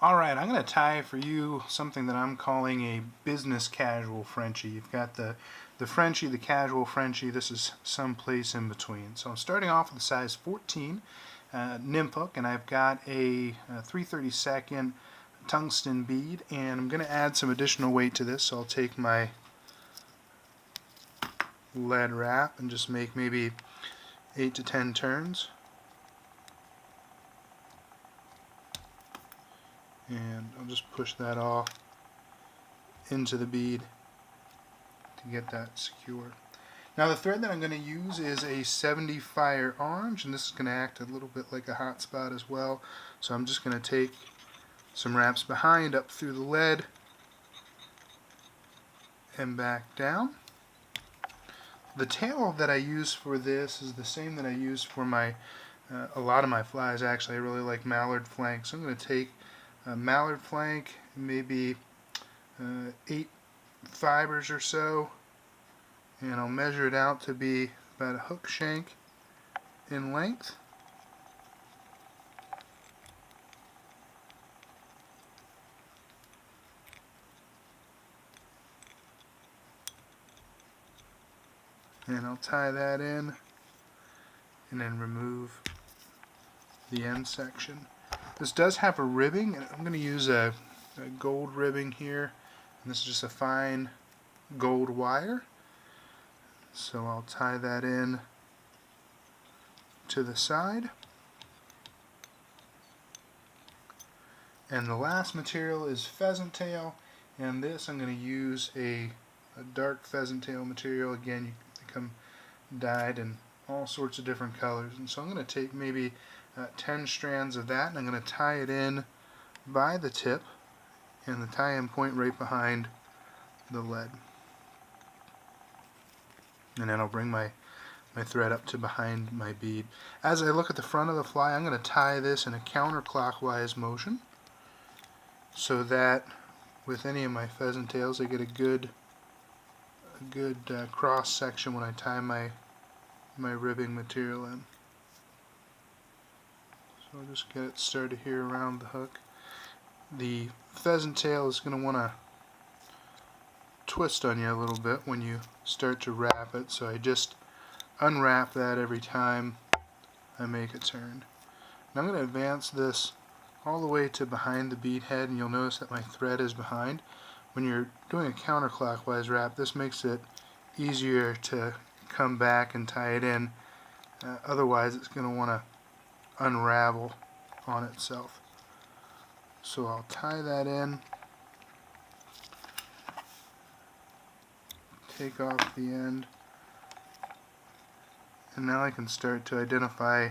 Alright, I'm going to tie for you something that I'm calling a business casual Frenchie. You've got the Frenchie, the casual Frenchie. This is someplace in between. So I'm starting off with a size 14 nymph hook, and I've got a 3/32 tungsten bead, and I'm going to add some additional weight to this. So I'll take my lead wrap and just make maybe 8 to 10 turns. And I'll just push that off into the bead to get that secure. Now the thread that I'm going to use is a 70 Fire Orange, and this is going to act a little bit like a hot spot as well. So I'm just going to take some wraps behind up through the lead and back down. The tail that I use for this is the same that I use for my a lot of my flies. Actually, I really like mallard flank, so I'm going to take a mallard flank, maybe 8 fibers or so, and I'll measure it out to be about a hook shank in length. And I'll tie that in and then remove the end section. This does have a ribbing, and I'm going to use a gold ribbing here, and this is just a fine gold wire. So I'll tie that in to the side. And the last material is pheasant tail, and this I'm going to use a dark pheasant tail material. Again, they come dyed in all sorts of different colors, and so I'm going to take maybe 10 strands of that, and I'm going to tie it in by the tip and the tie-in point right behind the lead. And then I'll bring my thread up to behind my bead. As I look at the front of the fly, I'm going to tie this in a counterclockwise motion so that with any of my pheasant tails I get a good cross section when I tie my ribbing material in. So I'll just get it started here around the hook. The pheasant tail is going to want to twist on you a little bit when you start to wrap it, so I just unwrap that every time I make a turn. Now I'm going to advance this all the way to behind the bead head, and you'll notice that my thread is behind. When you're doing a counterclockwise wrap, this makes it easier to come back and tie it in. Otherwise it's going to want to unravel on itself. So I'll tie that in, take off the end, and now I can start to identify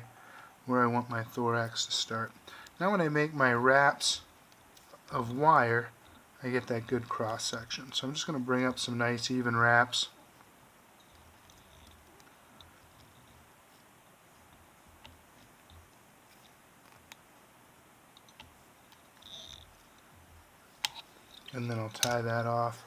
where I want my thorax to start. Now when I make my wraps of wire, I get that good cross section. So I'm just going to bring up some nice even wraps. And then I'll tie that off.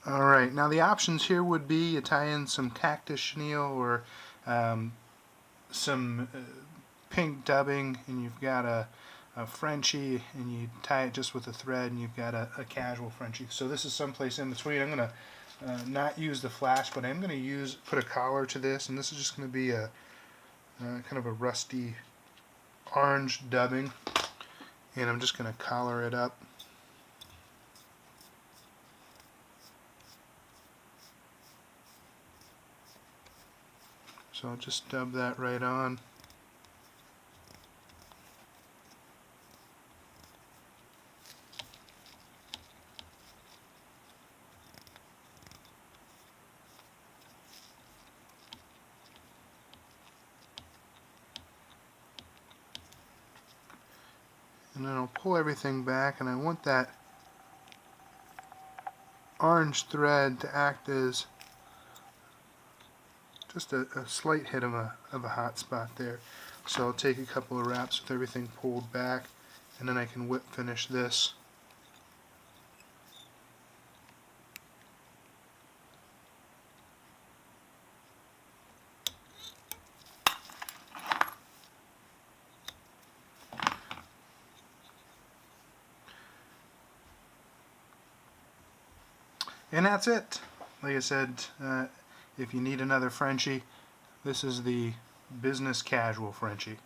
Alright, now the options here would be you tie in some cactus chenille or some pink dubbing, and you've got a Frenchie, and you tie it just with a thread, and you've got a casual Frenchie. So this is someplace in between. I'm going to not use the flash, but I'm going to put a collar to this, and this is just going to be a kind of a rusty orange dubbing, and I'm just going to collar it up. So I'll just dub that right on. And then I'll pull everything back, and I want that orange thread to act as just a slight hit of a hot spot there. So I'll take a couple of wraps with everything pulled back, and then I can whip finish this. And that's it. Like I said, if you need another Frenchie, this is the business casual Frenchie.